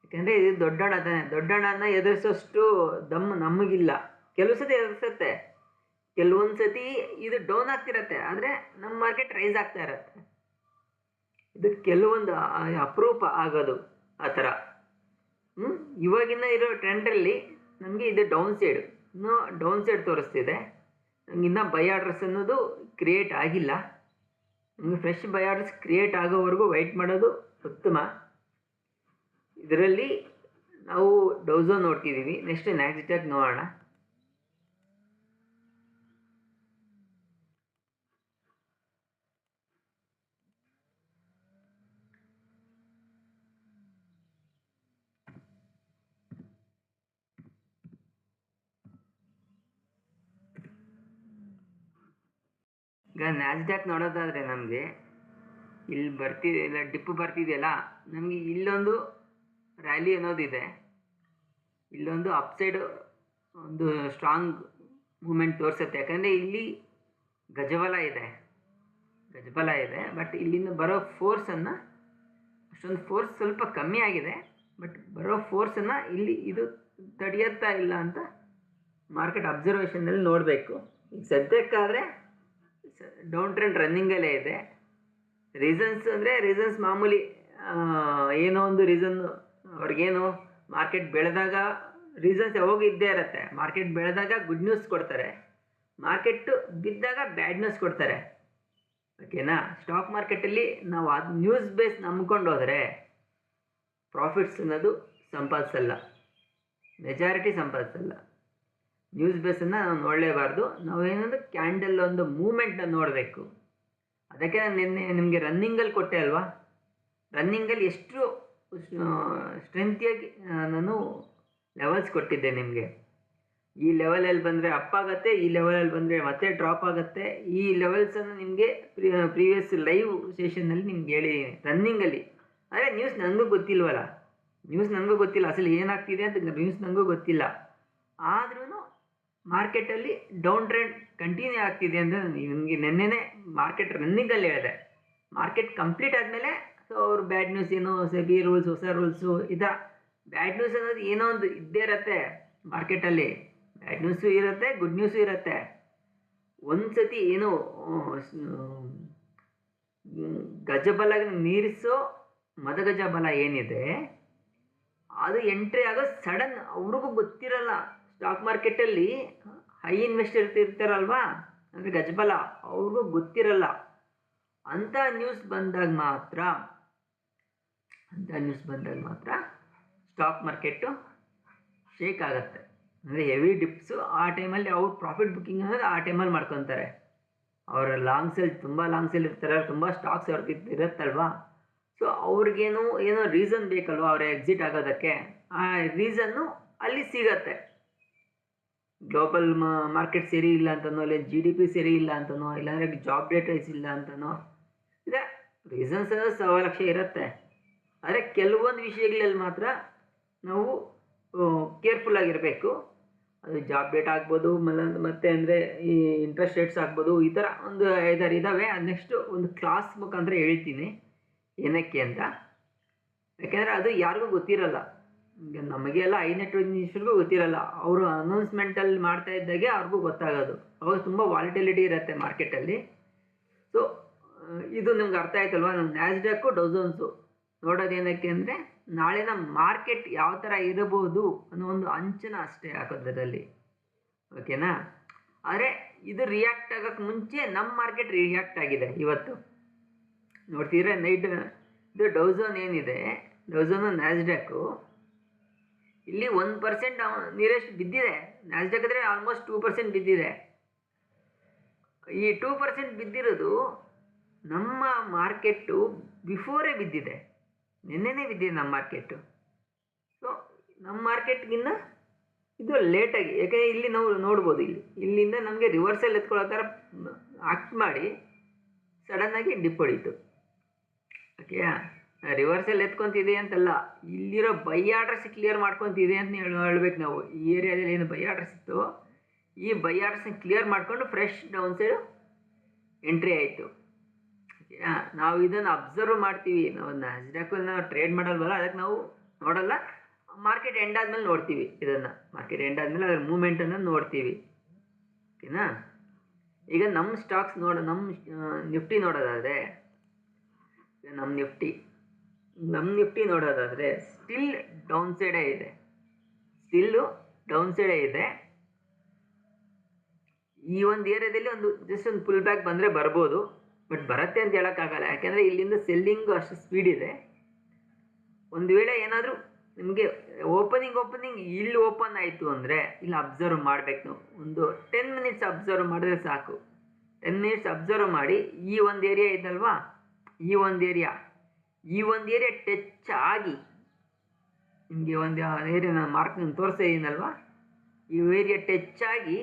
ಯಾಕೆಂದರೆ ಇದು ದೊಡ್ಡಣ್ಣ ತಾನೆ, ದೊಡ್ಡಣ್ಣನ ಎದುರಿಸೋಷ್ಟು ದಮ್ಮು ನಮಗಿಲ್ಲ. ಕೆಲವು ಸತಿ ಎದುರಿಸುತ್ತೆ, ಕೆಲವೊಂದು ಸತಿ ಇದು ಡೌನ್ ಆಗ್ತಿರತ್ತೆ, ಆದರೆ ನಮ್ಮ ಮಾರ್ಕೆಟ್ ರೈಸ್ ಆಗ್ತಾ ಇರತ್ತೆ. ಇದು ಕೆಲವೊಂದು ಅಪರೂಪ ಆಗೋದು ಆ ಥರ. ಇವಾಗಿನ ಇರೋ ಟ್ರೆಂಡಲ್ಲಿ ನಮಗೆ ಇದು ಇನ್ನೂ ಡೌನ್ ಸೈಡ್ ತೋರಿಸ್ತಿದೆ. ನಮ್ಗೆ ಇನ್ನೂ ಬೈ ಆರ್ಡರ್ಸ್ ಅನ್ನೋದು ಕ್ರಿಯೇಟ್ ಆಗಿಲ್ಲ. ನಮಗೆ ಫ್ರೆಶ್ ಬೈ ಆರ್ಡರ್ಸ್ ಕ್ರಿಯೇಟ್ ಆಗೋವರೆಗೂ ವೆಯ್ಟ್ ಮಾಡೋದು ಉತ್ತಮ. ಇದರಲ್ಲಿ ನಾವು ಡೌಝೋ ನೋಡ್ತಿದ್ದೀವಿ. ನೆಕ್ಸ್ಟ್ ನ್ಯಾಸ್ಡ್ಯಾಕ್ ನೋಡೋಣ. ಈಗ ನ್ಯಾಸ್ಡ್ಯಾಕ್ ನೋಡೋದಾದರೆ ನಮಗೆ ಇಲ್ಲಿ ಬರ್ತಿದೆಯಲ್ಲ, ಡಿಪ್ಪು ಬರ್ತಿದೆಯಲ್ಲ, ನಮಗೆ ಇಲ್ಲೊಂದು ರ್ಯಾಲಿ ಅನ್ನೋದಿದೆ, ಇಲ್ಲೊಂದು ಅಪ್ಸೈಡ್ ಒಂದು ಸ್ಟ್ರಾಂಗ್ ಮೂಮೆಂಟ್ ತೋರಿಸುತ್ತೆ. ಯಾಕಂದರೆ ಇಲ್ಲಿ ಗಜಬಲ ಇದೆ, ಬಟ್ ಇಲ್ಲಿಂದ ಬರೋ ಫೋರ್ಸನ್ನು ಅಷ್ಟೊಂದು ಫೋರ್ಸ್ ಸ್ವಲ್ಪ ಕಮ್ಮಿ ಆಗಿದೆ, ಬಟ್ ಬರೋ ಫೋರ್ಸನ್ನು ಇಲ್ಲಿ ಇದು ತಡೆಯುತ್ತಾ ಇಲ್ಲ ಅಂತ ಮಾರ್ಕೆಟ್ ಅಬ್ಸರ್ವೇಷನ್ನಲ್ಲಿ ನೋಡಬೇಕು. ಈಗ ಸದ್ಯಕ್ಕಾದರೆ ಡೌನ್ ಟ್ರೆಂಡ್ ರನ್ನಿಂಗಲ್ಲೇ ಇದೆ. ರೀಸನ್ಸ್ ಮಾಮೂಲಿ, ಏನೋ ಒಂದು ರೀಸನ್ ಅವ್ರಿಗೇನು ಮಾರ್ಕೆಟ್ ಬೆಳೆದಾಗ ರೀಸನ್ಸ್ ಯಾವಾಗ ಇದ್ದೇ ಇರುತ್ತೆ. ಮಾರ್ಕೆಟ್ ಬೆಳೆದಾಗ ಗುಡ್ ನ್ಯೂಸ್ ಕೊಡ್ತಾರೆ, ಮಾರ್ಕೆಟ್ಟು ಬಿದ್ದಾಗ ಬ್ಯಾಡ್ ನ್ಯೂಸ್ ಕೊಡ್ತಾರೆ. ಓಕೆನಾ? ಸ್ಟಾಕ್ ಮಾರ್ಕೆಟಲ್ಲಿ ನಾವು ಅದು ನ್ಯೂಸ್ ಬೇಸ್ ನಂಬ್ಕೊಂಡು ಹೋದರೆ ಪ್ರಾಫಿಟ್ಸ್ ಅನ್ನೋದು ಸಂಪಾದಿಸಲ್ಲ, ಮೆಜಾರಿಟಿ ಸಂಪಾದಿಸಲ್ಲ. ನ್ಯೂಸ್ ಬೇಸನ್ನು ನಾವು ನೋಡಲೇಬಾರ್ದು. ನಾವೇನಂದ್ರೆ ಕ್ಯಾಂಡಲ್ ಒಂದು ಮೂಮೆಂಟ್ನ ನೋಡಬೇಕು. ಅದಕ್ಕೆ ನಾನು ನಿನ್ನೆ ನಿಮಗೆ ರನ್ನಿಂಗಲ್ಲಿ ಕೊಟ್ಟೆ ಅಲ್ವಾ, ರನ್ನಿಂಗಲ್ಲಿ ಎಷ್ಟು ಸ್ಟ್ರೆಂತಿಯಾಗಿ ನಾನು ಲೆವೆಲ್ಸ್ ಕೊಟ್ಟಿದ್ದೆ ನಿಮಗೆ. ಈ ಲೆವೆಲಲ್ಲಿ ಬಂದರೆ ಅಪ್ ಆಗುತ್ತೆ, ಈ ಲೆವೆಲಲ್ಲಿ ಬಂದರೆ ಮತ್ತೆ ಡ್ರಾಪ್ ಆಗುತ್ತೆ. ಈ ಲೆವೆಲ್ಸನ್ನು ನಿಮಗೆ ಪ್ರೀವಿಯಸ್ ಲೈವ್ ಸೆಷನ್ನಲ್ಲಿ ನಿಮ್ಗೆ ಹೇಳಿದ್ದೀನಿ ರನ್ನಿಂಗಲ್ಲಿ. ಆದರೆ ನ್ಯೂಸ್ ನನಗೂ ಗೊತ್ತಿಲ್ವಲ್ಲ, ಅಸಲು ಏನಾಗ್ತಿದೆ ಅಂತ ನ್ಯೂಸ್ ನನಗೂ ಗೊತ್ತಿಲ್ಲ. ಆದ್ರೂ ಮಾರ್ಕೆಟಲ್ಲಿ ಡೌನ್ ಟ್ರೆಂಡ್ ಕಂಟಿನ್ಯೂ ಆಗ್ತಿದೆ ಅಂದರೆ ನಿಮಗೆ ನೆನ್ನೆನೇ ಮಾರ್ಕೆಟ್ ರನ್ನಿಂಗಲ್ಲಿ ಹೇಳಿದೆ. ಮಾರ್ಕೆಟ್ ಕಂಪ್ಲೀಟ್ ಆದಮೇಲೆ ಸೊ ಅವ್ರು ಬ್ಯಾಡ್ ನ್ಯೂಸ್, ಏನೋ ಸೆಬಿ ರೂಲ್ಸ್, ಹೊಸ ರೂಲ್ಸು, ಬ್ಯಾಡ್ ನ್ಯೂಸ್ ಅನ್ನೋದು ಏನೋ ಒಂದು ಇದ್ದೇ ಇರುತ್ತೆ ಮಾರ್ಕೆಟಲ್ಲಿ. ಬ್ಯಾಡ್ ನ್ಯೂಸು ಇರುತ್ತೆ, ಗುಡ್ ನ್ಯೂಸು ಇರುತ್ತೆ. ಒಂದು ಸತಿ ಏನೋ ಗಜಬಲ ಮೀರಿಸೋ ಮದಗಜ ಬಲ ಏನಿದೆ ಅದು ಎಂಟ್ರಿ ಆಗೋ ಸಡನ್ ಅವ್ರಿಗೂ ಗೊತ್ತಿರಲ್ಲ. ಸ್ಟಾಕ್ ಮಾರ್ಕೆಟಲ್ಲಿ ಹೈ ಇನ್ವೆಸ್ಟರ್ ಇರ್ತಾರಲ್ವಾ, ಅಂದರೆ ಗಜಬಲ, ಅವ್ರಿಗೂ ಗೊತ್ತಿರಲ್ಲ. ಅಂಥ ನ್ಯೂಸ್ ಬಂದಾಗ ಮಾತ್ರ ಸ್ಟಾಕ್ ಮಾರ್ಕೆಟು ಶೇಕ್ ಆಗುತ್ತೆ. ಅಂದರೆ ಹೆವಿ ಡಿಪ್ಸು ಆ ಟೈಮಲ್ಲಿ ಅವ್ರು ಪ್ರಾಫಿಟ್ ಬುಕ್ಕಿಂಗ್ ಅನ್ನೋದು ಆ ಟೈಮಲ್ಲಿ ಮಾಡ್ಕೊತಾರೆ. ಅವರ ತುಂಬ ಲಾಂಗ್ ಸೇಲ್ ಇರ್ತಾರೆ, ತುಂಬ ಸ್ಟಾಕ್ಸ್ ಅವ್ರಿಗೆ ಇರುತ್ತಲ್ವಾ. ಸೊ ಅವ್ರಿಗೇನೋ ರೀಸನ್ ಬೇಕಲ್ವ ಅವ್ರ ಎಕ್ಸಿಟ್ ಆಗೋದಕ್ಕೆ. ಆ ರೀಸನ್ನು ಅಲ್ಲಿ ಸಿಗತ್ತೆ. ಗ್ಲೋಬಲ್ ಮಾರ್ಕೆಟ್ ಸರಿ ಇಲ್ಲ ಅಂತನೋ, ಇಲ್ಲ GDP ಸರಿ ಇಲ್ಲ ಅಂತನೋ, ಇಲ್ಲಾಂದರೆ ಜಾಬ್ ಡೇಟಾಸ್ ಇಲ್ಲ ಅಂತನೋ, ಇದೆ ರೀಸನ್ಸ್ 1,000,000 ಇರುತ್ತೆ. ಆದರೆ ಕೆಲವೊಂದು ವಿಷಯಗಳಲ್ಲಿ ಮಾತ್ರ ನಾವು ಕೇರ್ಫುಲ್ಲಾಗಿರಬೇಕು. ಅದು ಜಾಬ್ ಡೇಟಾ ಆಗ್ಬೋದು, ಮತ್ತು ಅಂದರೆ ಈ ಇಂಟ್ರೆಸ್ಟ್ ರೇಟ್ಸ್ ಆಗ್ಬೋದು. ಈ ಥರ ಒಂದು 5-6 ಇದ್ದಾವೆ. ಅದು ನೆಕ್ಸ್ಟು ಒಂದು ಕ್ಲಾಸ್ ಮುಖಾಂತರ ಹೇಳ್ತೀನಿ ಏನಕ್ಕೆ ಅಂತ. ಯಾಕೆಂದರೆ ಅದು ಯಾರಿಗೂ ಗೊತ್ತಿರಲ್ಲ. ಈಗ ನಮಗೆಲ್ಲ ಐನೆಟ್ ಇನ್ವೆಸ್ಟರ್ಗೂ ಗೊತ್ತಿರಲ್ಲ. ಅವರು ಅನೌನ್ಸ್ಮೆಂಟಲ್ಲಿ ಮಾಡ್ತಾ ಇದ್ದಾಗೆ ಅವ್ರಿಗೂ ಗೊತ್ತಾಗೋದು. ಅವಾಗ ತುಂಬ ವಾಲಿಟಿಲಿಟಿ ಇರುತ್ತೆ ಮಾರ್ಕೆಟಲ್ಲಿ. ಸೊ ಇದು ನಿಮ್ಗೆ ಅರ್ಥ ಆಯ್ತಲ್ವ. ನಮ್ಮ ನ್ಯಾಸ್ಡ್ಯಾಕು ಡೌಝೋನ್ಸು ನೋಡೋದೇನಕ್ಕೆ ಅಂದರೆ ನಾಳಿನ ಮಾರ್ಕೆಟ್ ಯಾವ ಥರ ಇರಬಹುದು ಅನ್ನೋ ಒಂದು ಅಂಚನ ಅಷ್ಟೇ ಹಾಕೋದ್ರಲ್ಲಿ. ಓಕೆನಾ? ಆದರೆ ಇದು ರಿಯಾಕ್ಟ್ ಆಗೋಕ್ಕೆ ಮುಂಚೆ ನಮ್ಮ ಮಾರ್ಕೆಟ್ ರಿಯಾಕ್ಟ್ ಆಗಿದೆ ಇವತ್ತು. ನೋಡ್ತಿದ್ರೆ ನೈಟ್ ಇದು ಡೌಝೋನ್ ಏನಿದೆ, ಡೌಝೋನು ನ್ಯಾಸ್ಡ್ಯಾಕು ಇಲ್ಲಿ 1% ನಿಯರೆಸ್ಟ್ ಬಿದ್ದಿದೆ. ನ್ಯಾಸ್ಡ್ಯಾಕ್ ಅಂದರೆ ಆಲ್ಮೋಸ್ಟ್ 2% ಬಿದ್ದಿದೆ. ಈ 2% ಬಿದ್ದಿರೋದು ನಮ್ಮ ಮಾರ್ಕೆಟು ಬಿಫೋರೇ ಬಿದ್ದಿದೆ, ನಿನ್ನೆನೇ ಬಿದ್ದಿದೆ ನಮ್ಮ ಮಾರ್ಕೆಟು. ಸೊ ನಮ್ಮ ಮಾರ್ಕೆಟ್ಗಿನ್ನ ಇದು ಲೇಟಾಗಿ, ಯಾಕೆಂದರೆ ಇಲ್ಲಿ ನಾವು ನೋಡ್ಬೋದು, ಇಲ್ಲಿಂದ ನಮಗೆ ರಿವರ್ಸಲ್ ಎತ್ಕೊಳ್ಳೋ ಥರ ಆಕ್ಟ್ ಮಾಡಿ ಸಡನ್ನಾಗಿ ಡಿಪ್ ಹೊಡೀತು. ಓಕೆಯಾ? ರಿವರ್ಸಲ್ ಎತ್ಕೊತಿದೆ ಅಂತಲ್ಲ, ಇಲ್ಲಿರೋ ಬೈ ಆರ್ಡರ್ಸ್ ಕ್ಲಿಯರ್ ಮಾಡ್ಕೊತಿದೆ ಅಂತ ಹೇಳ್ಬೇಕು ನಾವು. ಈ ಏರಿಯಾದಲ್ಲಿ ಏನು ಬೈ ಆರ್ಡರ್ಸ್ ಇತ್ತು, ಈ ಬೈ ಆರ್ಡರ್ಸ್ನ ಕ್ಲಿಯರ್ ಮಾಡಿಕೊಂಡು ಫ್ರೆಶ್ ಡೌನ್ ಸೈಡು ಎಂಟ್ರಿ ಆಯಿತು. ಓಕೆಯಾ? ನಾವು ಇದನ್ನು ಅಬ್ಸರ್ವ್ ಮಾಡ್ತೀವಿ. ನಾವು ನ್ಯಾಸ್ಡ್ಯಾಕಲ್ಲಿ ನಾವು ಟ್ರೇಡ್ ಮಾಡಲ್ವಲ್ಲ, ಅದಕ್ಕೆ ನಾವು ನೋಡಲ್ಲ. ಮಾರ್ಕೆಟ್ ಎಂಡ್ ಆದಮೇಲೆ ನೋಡ್ತೀವಿ ಇದನ್ನು. ಮಾರ್ಕೆಟ್ ಎಂಡ್ ಆದಮೇಲೆ ಅದರ ಮೂಮೆಂಟನ್ನು ನೋಡ್ತೀವಿ. ಓಕೆನಾ? ಈಗ ನಮ್ಮ ಸ್ಟಾಕ್ಸ್ ನಮ್ಮ ನಿಫ್ಟಿ ನೋಡೋದಾದರೆ, ನಮ್ಮ ನಿಫ್ಟಿ ನೋಡೋದಾದರೆ ಸ್ಟಿಲ್ ಡೌನ್ ಸೈಡೇ ಇದೆ. ಈ ಒಂದು ಏರಿಯಾದಲ್ಲಿ ಜಸ್ಟ್ ಒಂದು ಫುಲ್ ಬ್ಯಾಕ್ ಬಂದರೆ ಬರ್ಬೋದು, ಬಟ್ ಬರುತ್ತೆ ಅಂತ ಹೇಳೋಕ್ಕಾಗಲ್ಲ. ಯಾಕೆಂದರೆ ಇಲ್ಲಿಂದ ಸೆಲ್ಲಿಂಗು ಅಷ್ಟು ಸ್ಪೀಡ್ ಇದೆ. ಒಂದು ವೇಳೆ ಏನಾದರೂ ನಿಮಗೆ ಓಪನಿಂಗ್ ಇಲ್ಲಿ ಓಪನ್ ಆಯಿತು ಅಂದರೆ ಇಲ್ಲಿ ಅಬ್ಸರ್ವ್ ಮಾಡಬೇಕು ನಾವು. ಒಂದು 10 ಮಿನಿಟ್ಸ್ ಅಬ್ಸರ್ವ್ ಮಾಡಿದ್ರೆ ಸಾಕು. 10 ಮಿನಿಟ್ಸ್ ಅಬ್ಸರ್ವ್ ಮಾಡಿ ಈ ಒಂದು ಏರಿಯಾ ಇದಲ್ವಾ, ಈ ಒಂದು ಏರಿಯಾ ಟಚ್ ಆಗಿ, ನಿಮಗೆ ಒಂದು ಏರಿಯಾ ನಾನು ಮಾರ್ಕ್ ತೋರಿಸ್ತಾ ಇದ್ದೀನಲ್ವಾ, ಈ ಏರಿಯಾ ಟಚ್ ಆಗಿ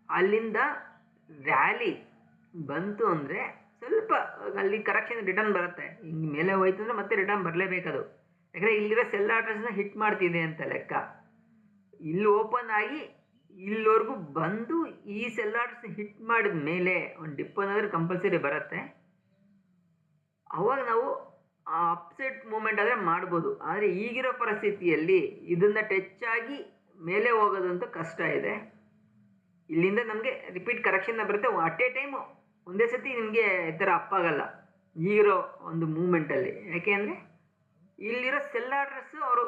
ಅಲ್ಲಿಂದ ರ್ಯಾಲಿ ಬಂತು ಅಂದರೆ ಸ್ವಲ್ಪ ಅಲ್ಲಿ ಕರೆಕ್ಷನ್ ರಿಟರ್ನ್ ಬರುತ್ತೆ. ಹಿಂಗೆ ಮೇಲೆ ಹೋಯ್ತು ಅಂದರೆ ಮತ್ತೆ ರಿಟರ್ನ್ ಬರಲೇಬೇಕದು, ಯಾಕಂದರೆ ಇಲ್ಲಿರೋ ಸೆಲ್ ಆರ್ಡರ್ಸ್ನ ಹಿಟ್ ಮಾಡ್ತಿದೆ ಅಂತ ಲೆಕ್ಕ. ಇಲ್ಲಿ ಓಪನ್ ಆಗಿ ಇಲ್ಲಿವರೆಗೂ ಬಂದು ಈ ಸೆಲ್ ಆರ್ಡರ್ಸ್ ಹಿಟ್ ಮಾಡಿದ ಮೇಲೆ ಒಂದು ಡಿಪ್ ಅನ್ನೋದ್ರೆ ಕಂಪಲ್ಸರಿ ಬರುತ್ತೆ. ಅವಾಗ ನಾವು ಅಪ್ಸೆಟ್ ಮೂಮೆಂಟ್ ಆದರೆ ಮಾಡ್ಬೋದು. ಆದರೆ ಈಗಿರೋ ಪರಿಸ್ಥಿತಿಯಲ್ಲಿ ಇದನ್ನು ಟಚ್ ಆಗಿ ಮೇಲೆ ಹೋಗೋದಂತೂ ಕಷ್ಟ ಇದೆ. ಇಲ್ಲಿಂದ ನಮಗೆ ರಿಪೀಟ್ ಕರೆಕ್ಷನ್ನ ಬರುತ್ತೆ. ಅಟ್ ಎ ಟೈಮು ಒಂದೇ ಸತಿ ನಿಮಗೆ ಈ ಥರ ಅಪ್ಪಾಗಲ್ಲ ಈಗಿರೋ ಒಂದು ಮೂಮೆಂಟಲ್ಲಿ. ಯಾಕೆ ಅಂದರೆ ಇಲ್ಲಿರೋ ಸೆಲ್ ಆರ್ಡರ್ಸು ಅವರು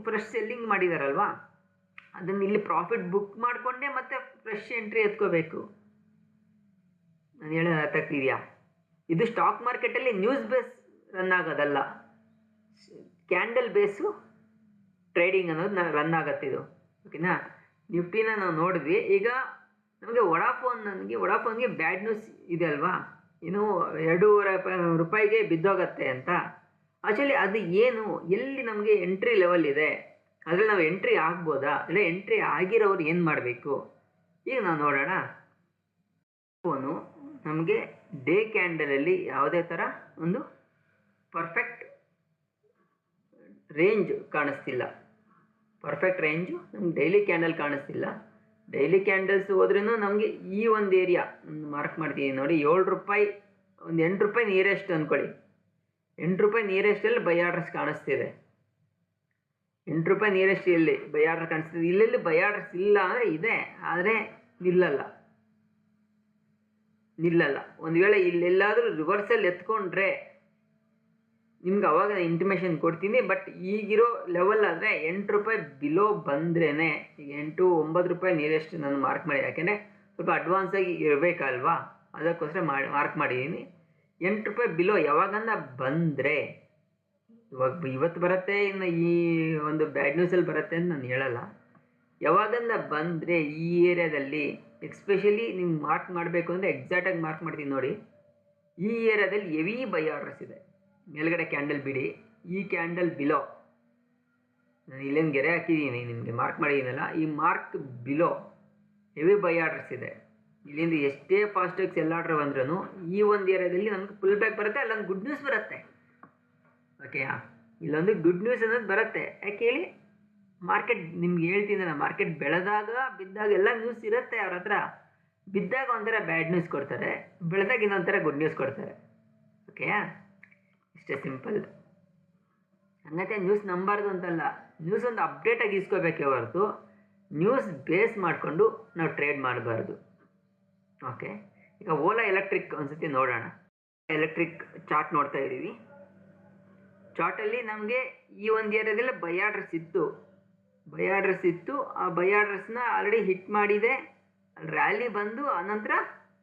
ಫ್ರೆಶ್ ಸೆಲ್ಲಿಂಗ್ ಮಾಡಿದಾರಲ್ವಾ, ಅದನ್ನು ಇಲ್ಲಿ ಪ್ರಾಫಿಟ್ ಬುಕ್ ಮಾಡಿಕೊಂಡೇ ಮತ್ತೆ ಫ್ರೆಶ್ ಎಂಟ್ರಿ ಎತ್ಕೋಬೇಕು. ನಾನು ಹೇಳೋದು ಅರ್ಥ ಆಗ್ತಿದೆಯಾ? ಇದು ಸ್ಟಾಕ್ ಮಾರ್ಕೆಟಲ್ಲಿ ನ್ಯೂಸ್ ಬೇಸ್ ರನ್ ಆಗೋದಲ್ಲ, ಕ್ಯಾಂಡಲ್ ಬೇಸು ಟ್ರೇಡಿಂಗ್ ಅನ್ನೋದು ರನ್ ಆಗುತ್ತೆ ಇದು. ಓಕೆನಾ? ನಿಫ್ಟಿನ ನಾವು ನೋಡಿದ್ವಿ. ಈಗ ನಮಗೆ ವಡಾಫೋನ್ಗೆ ಬ್ಯಾಡ್ ನ್ಯೂಸ್ ಇದೆ ಅಲ್ವಾ, ಏನು 2 ರೂಪಾಯಿಗೆ ಬಿದ್ದೋಗತ್ತೆ ಅಂತ. ಆ್ಯಕ್ಚುಲಿ ಅದು ಏನು, ಎಲ್ಲಿ ನಮಗೆ ಎಂಟ್ರಿ ಲೆವೆಲ್ ಇದೆ, ಅದರಲ್ಲಿ ನಾವು ಎಂಟ್ರಿ ಆಗ್ಬೋದಾ, ಇಲ್ಲ ಎಂಟ್ರಿ ಆಗಿರೋರು ಏನು ಮಾಡಬೇಕು, ಈಗ ನಾವು ನೋಡೋಣ. ಫೋನು ನಮಗೆ ಡೇ ಕ್ಯಾಂಡಲಲ್ಲಿ ಯಾವುದೇ ಥರ ಒಂದು ಪರ್ಫೆಕ್ಟ್ ರೇಂಜ್ ಕಾಣಿಸ್ತಿಲ್ಲ. ಪರ್ಫೆಕ್ಟ್ ರೇಂಜು ನಮ್ಗೆ ಡೈಲಿ ಕ್ಯಾಂಡಲ್ ಕಾಣಿಸ್ತಿಲ್ಲ. ಡೈಲಿ ಕ್ಯಾಂಡಲ್ಸ್ ಹೋದ್ರೂ ನಮಗೆ ಈ ಒಂದು ಏರಿಯಾ ಮಾರ್ಕ್ ಮಾಡ್ತೀನಿ ನೋಡಿ, 7 ರೂಪಾಯಿ, ಒಂದು 8 ರೂಪಾಯಿ ನಿಯರೆಸ್ಟ್ ಅಂದ್ಕೊಳ್ಳಿ. 8 ರೂಪಾಯಿ ನಿಯರೆಸ್ಟಲ್ಲಿ ಬೈ ಆರ್ಡರ್ಸ್ ಕಾಣಿಸ್ತಿದೆ. 8 ರೂಪಾಯಿ ನಿಯರೆಸ್ಟ್ ಇಲ್ಲಿ ಬೈ ಆರ್ಡರ್ ಕಾಣಿಸ್ತಿದೆ. ಇಲ್ಲೆಲ್ಲಿ ಬೈ ಆರ್ಡರ್ಸ್ ಇಲ್ಲ ಅಂದರೆ ಇದೆ, ಆದರೆ ನಿಲ್ಲಲ್ಲ. ಒಂದು ವೇಳೆ ಇಲ್ಲೆಲ್ಲಾದರೂ ರಿವರ್ಸಲ್ಲಿ ಎತ್ಕೊಂಡ್ರೆ ನಿಮ್ಗೆ ಅವಾಗ ನಾನು ಇಂಟಿಮೇಷನ್ ಕೊಡ್ತೀನಿ. ಬಟ್ ಈಗಿರೋ ಲೆವೆಲ್ ಆದರೆ 8 ರೂಪಾಯಿ ಬಿಲೋ ಬಂದ್ರೇ, ಈಗ 8-9 ರೂಪಾಯಿ ನಿಯರೆಸ್ಟ್ ನಾನು ಮಾರ್ಕ್ ಮಾಡಿ, ಯಾಕೆಂದರೆ ಸ್ವಲ್ಪ ಅಡ್ವಾನ್ಸಾಗಿ ಇರಬೇಕಲ್ವಾ, ಅದಕ್ಕೋಸ್ಕರ ಮಾರ್ಕ್ ಮಾಡಿದ್ದೀನಿ. 8 ರೂಪಾಯಿ ಬಿಲೋ ಯಾವಾಗನ್ನ ಬಂದರೆ, ಇವತ್ತು ಬರುತ್ತೆ, ಇನ್ನು ಈ ಒಂದು ಬ್ಯಾಡ್ ನ್ಯೂಸಲ್ಲಿ ಬರುತ್ತೆ ಅಂತ ನಾನು ಹೇಳಲ್ಲ. ಯಾವಾಗನ್ನ ಬಂದರೆ ಈ ಏರಿಯಾದಲ್ಲಿ ಎಕ್ಸ್ಪೆಷಲಿ ನೀವು ಮಾರ್ಕ್ ಮಾಡಬೇಕು ಅಂದರೆ ಎಕ್ಸಾಕ್ಟಾಗಿ ಮಾರ್ಕ್ ಮಾಡ್ತೀನಿ ನೋಡಿ. ಈ ಏರಿಯಾದಲ್ಲಿ ಹೆವಿ ಬೈ ಆರ್ಡರ್ಸ್ ಇದೆ. ಮೇಲ್ಗಡೆ ಕ್ಯಾಂಡಲ್ ಬಿಡಿ, ಈ ಕ್ಯಾಂಡಲ್ ಬಿಲೋ ನಾನು ಇಲ್ಲೇನು ಗೆರೆ ಹಾಕಿದ್ದೀನಿ, ನಿಮಗೆ ಮಾರ್ಕ್ ಮಾಡಿದ್ದೀನಲ್ಲ, ಈ mark below heavy by orders ಇದೆ. ಇಲ್ಲಿಂದ ಎಷ್ಟೇ ಫಾಸ್ಟಾಗಿ ಸೆಲ್ ಆರ್ಡರ್ ಬಂದ್ರೂ ಈ ಒಂದು ಏರಿಯಾದಲ್ಲಿ ನಮಗೆ ಫುಲ್ ಬ್ಯಾಕ್ ಬರುತ್ತೆ, ಅಲ್ಲೊಂದು ಗುಡ್ ನ್ಯೂಸ್ ಬರುತ್ತೆ. ಓಕೆಯಾ? ಇಲ್ಲೊಂದು ಗುಡ್ ನ್ಯೂಸ್ ಅನ್ನೋದು ಬರುತ್ತೆ. ಯಾಕೆ ಹೇಳಿ, ಮಾರ್ಕೆಟ್ ನಿಮ್ಗೆ ಹೇಳ್ತೀನಿ, ಮಾರ್ಕೆಟ್ ಬೆಳೆದಾಗ ಬಿದ್ದಾಗ ಎಲ್ಲ ನ್ಯೂಸ್ ಇರುತ್ತೆ ಅವ್ರ ಹತ್ರ. ಬಿದ್ದಾಗ ಒಂಥರ ಬ್ಯಾಡ್ ನ್ಯೂಸ್ ಕೊಡ್ತಾರೆ, ಬೆಳೆದಾಗ ಇನ್ನೊಂಥರ ಗುಡ್ ನ್ಯೂಸ್ ಕೊಡ್ತಾರೆ. ಓಕೆಯಾ? ಇಷ್ಟೇ ಸಿಂಪಲ್. ಹಂಗಂತೆ ನ್ಯೂಸ್ ನಂಬಾರ್ದು ಅಂತಲ್ಲ, ನ್ಯೂಸ್ ಒಂದು ಅಪ್ಡೇಟಾಗಿ ಇಸ್ಕೋಬೇಕೇ ಹೊರತು ನ್ಯೂಸ್ ಬೇಸ್ ಮಾಡಿಕೊಂಡು ನಾವು ಟ್ರೇಡ್ ಮಾಡಬಾರ್ದು. ಓಕೆ, ಈಗ ಓಲಾ ಎಲೆಕ್ಟ್ರಿಕ್ ಒಂದ್ಸತಿ ನೋಡೋಣ. ಎಲೆಕ್ಟ್ರಿಕ್ ಚಾರ್ಟ್ ನೋಡ್ತಾ ಇದ್ದೀವಿ. ಚಾರ್ಟಲ್ಲಿ ನಮಗೆ ಈ ಒಂದು ಏರಿಯಾದಲ್ಲಿ ಬೈ ಆರ್ಡರ್ಸ್ ಇತ್ತು. ಆ ಬೈ ಆರ್ಡರ್ಸ್ನ ಆಲ್ರೆಡಿ ಹಿಟ್ ಮಾಡಿದೆ, ಅಲ್ಲಿ ರ್ಯಾಲಿ ಬಂದು ಆನಂತರ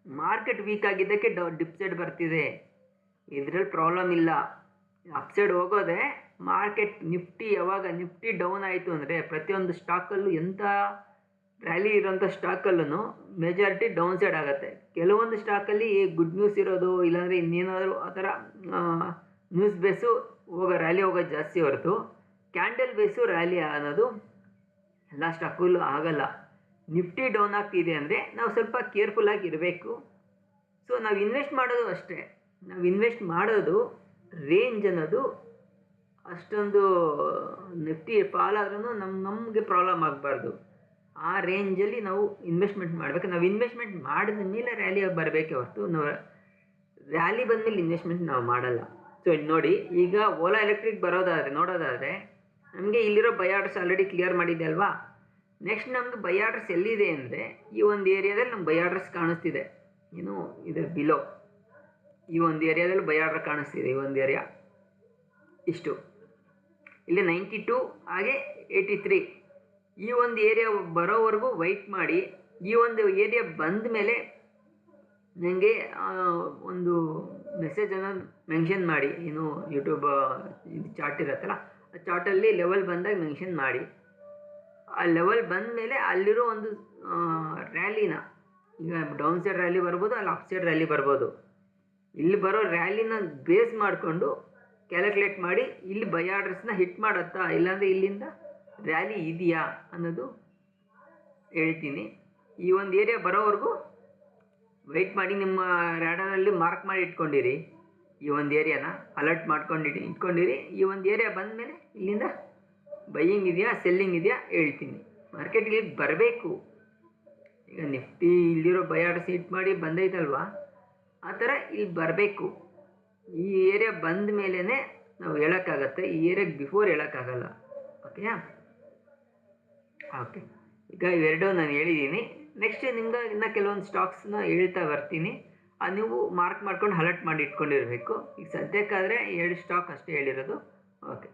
ಮಾರ್ಕೆಟ್ ವೀಕ್ ಆಗಿದ್ದಕ್ಕೆ ಡಿಪ್ ಸೈಡ್ ಬರ್ತಿದೆ. ಇದರಲ್ಲಿ ಪ್ರಾಬ್ಲಮ್ ಇಲ್ಲ, ಅಪ್ಸೈಡ್ ಹೋಗೋದೆ. ಮಾರ್ಕೆಟ್ ನಿಫ್ಟಿ ಡೌನ್ ಆಯಿತು ಅಂದರೆ ಪ್ರತಿಯೊಂದು ಸ್ಟಾಕಲ್ಲೂ, ಎಂಥ ರ್ಯಾಲಿ ಇರೋಂಥ ಸ್ಟಾಕಲ್ಲೂ ಮೆಜಾರಿಟಿ ಡೌನ್ ಸೈಡ್ ಆಗುತ್ತೆ. ಕೆಲವೊಂದು ಸ್ಟಾಕಲ್ಲಿ ಗುಡ್ ನ್ಯೂಸ್ ಇರೋದು, ಇಲ್ಲಾಂದರೆ ಇನ್ನೇನಾದರೂ ಆ ಥರ ನ್ಯೂಸ್ ಬೇಸು ರ್ಯಾಲಿ ಹೋಗೋದು ಜಾಸ್ತಿ ಹೊರತು ಕ್ಯಾಂಡಲ್ ಬೇಸು ರ್ಯಾಲಿ ಅನ್ನೋದು ಎಲ್ಲ ಸ್ಟಾಕಲ್ಲೂ ಆಗಲ್ಲ. ನಿಫ್ಟಿ ಡೌನ್ ಆಗ್ತಿದೆ ಅಂದರೆ ನಾವು ಸ್ವಲ್ಪ ಕೇರ್ಫುಲ್ಲಾಗಿ ಇರಬೇಕು. ಸೊ ನಾವು ಇನ್ವೆಸ್ಟ್ ಮಾಡೋದು ಅಷ್ಟೇ, ನಾವು ಇನ್ವೆಸ್ಟ್ ಮಾಡೋದು ರೇಂಜ್ ಅನ್ನೋದು ಅಷ್ಟೊಂದು ನಿಫ್ಟಿ ಫಾಲ್ ಆದ್ರೂ ನಮಗೆ ಪ್ರಾಬ್ಲಮ್ ಆಗಬಾರ್ದು. ಆ ರೇಂಜಲ್ಲಿ ನಾವು ಇನ್ವೆಸ್ಟ್ಮೆಂಟ್ ಮಾಡಬೇಕು. ನಾವು ಇನ್ವೆಸ್ಟ್ಮೆಂಟ್ ಮಾಡಿದ ಮೇಲೆ ರ್ಯಾಲಿ ಬರಬೇಕೇ ಹೊರತು ನಾವು ರ್ಯಾಲಿ ಬಂದಮೇಲೆ ಇನ್ವೆಸ್ಟ್ಮೆಂಟ್ ನಾವು ಮಾಡಲ್ಲ. ಸೊ ನೋಡಿ, ಈಗ ಓಲಾ ಎಲೆಕ್ಟ್ರಿಕ್ ನೋಡೋದಾದರೆ ನಮಗೆ ಇಲ್ಲಿರೋ ಬೈ ಆರ್ಡರ್ಸ್ ಆಲ್ರೆಡಿ ಕ್ಲಿಯರ್ ಮಾಡಿದೆ ಅಲ್ವಾ. ನೆಕ್ಸ್ಟ್ ನಮಗೆ ಬೈ ಆರ್ಡರ್ಸ್ ಎಲ್ಲಿದೆ ಅಂದರೆ ಈ ಒಂದು ಏರಿಯಾದಲ್ಲಿ ನಮ್ಗೆ ಬೈ ಆರ್ಡರ್ಸ್ ಕಾಣಿಸ್ತಿದೆ. ಏನು ಇದರ ಬಿಲೋ ಈ ಒಂದು ಏರಿಯಾದಲ್ಲಿ ಬೈ ಆರ್ಡರ್ ಕಾಣಿಸ್ತಿದೆ. ಈ ಒಂದು ಏರಿಯಾ ಇಷ್ಟು, ಇಲ್ಲಿ 92 ಹಾಗೆ 83. ಈ ಒಂದು ಏರಿಯಾ ಬರೋವರೆಗೂ ವೆಯ್ಟ್ ಮಾಡಿ. ಈ ಒಂದು ಏರಿಯಾ ಬಂದ ಮೇಲೆ ನನಗೆ ಒಂದು ಮೆಸೇಜನ್ನು ಮೆನ್ಷನ್ ಮಾಡಿ, ಏನು ಯೂಟ್ಯೂಬ್ ಇದು ಚಾರ್ಟ್ ಇರುತ್ತಲ್ಲ ಚಾರ್ಟಲ್ಲಿ ಲೆವೆಲ್ ಬಂದಾಗ ಮೆನ್ಷನ್ ಮಾಡಿ. ಆ ಲೆವೆಲ್ ಬಂದ ಮೇಲೆ ಅಲ್ಲಿರೋ ಒಂದು ರ್ಯಾಲಿನ, ಈಗ ಡೌನ್ ಸೈಡ್ ರ್ಯಾಲಿ ಬರ್ಬೋದು, ಅಲ್ಲಿ ಅಪ್ ಸೈಡ್ ರ್ಯಾಲಿ ಬರ್ಬೋದು. ಇಲ್ಲಿ ಬರೋ ರ್ಯಾಲಿನ ಬೇಸ್ ಮಾಡಿಕೊಂಡು ಕ್ಯಾಲ್ಕುಲೇಟ್ ಮಾಡಿ ಇಲ್ಲಿ ಬೈ ಆರ್ಡರ್ಸ್ನ ಹಿಟ್ ಮಾಡುತ್ತಾ ಇಲ್ಲಾಂದರೆ ಇಲ್ಲಿಂದ ರ್ಯಾಲಿ ಇದೆಯಾ ಅನ್ನೋದು ಹೇಳ್ತೀನಿ. ಈ ಒಂದು ಏರಿಯಾ ಬರೋವರೆಗೂ ವೆಯ್ಟ್ ಮಾಡಿ. ನಿಮ್ಮ ರ್ಯಾಡರಲ್ಲಿ ಮಾರ್ಕ್ ಮಾಡಿ ಇಟ್ಕೊಂಡಿರಿ, ಈ ಒಂದು ಏರಿಯಾನ ಅಲರ್ಟ್ ಇಟ್ಕೊಂಡಿರಿ. ಈ ಒಂದು ಏರಿಯಾ ಬಂದಮೇಲೆ ಇಲ್ಲಿಂದ ಬೈಯಿಂಗ್ ಇದೆಯಾ ಸೆಲ್ಲಿಂಗ್ ಇದೆಯಾ ಹೇಳ್ತೀನಿ. ಮಾರ್ಕೆಟ್ ಇಲ್ಲಿ ಬರಬೇಕು. ಈಗ ನಿಫ್ಟಿ ಇಲ್ಲಿರೋ ಬೈ ಆರ್ಡರ್ಸ್ ಹಿಟ್ ಮಾಡಿ ಬಂದೈತಲ್ವಾ, ಆ ಥರ ಇಲ್ಲಿ ಬರಬೇಕು. ಈ ಏರಿಯಾ ಬಂದ ಮೇಲೇ ನಾವು ಹೇಳೋಕ್ಕಾಗತ್ತೆ, ಈ ಏರಿಯಾಗೆ ಬಿಫೋರ್ ಹೇಳೋಕ್ಕಾಗಲ್ಲ. ಓಕೆಯಾ? ಓಕೆ, ಈಗ ಇವೆರಡು ನಾನು ಹೇಳಿದ್ದೀನಿ. ನೆಕ್ಸ್ಟ್ ನಿಮ್ಗೆ ಇನ್ನೂ ಕೆಲವೊಂದು ಸ್ಟಾಕ್ಸ್ನ ಹೇಳ್ತಾ ಬರ್ತೀನಿ. ನೀವು ಮಾರ್ಕ್ ಮಾಡ್ಕೊಂಡು ಅಲರ್ಟ್ ಮಾಡಿ ಇಟ್ಕೊಂಡಿರಬೇಕು. ಈಗ ಸದ್ಯಕ್ಕಾದರೆ 2 ಸ್ಟಾಕ್ ಅಷ್ಟೇ ಹೇಳಿರೋದು. ಓಕೆ,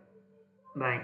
ಬಾಯ್.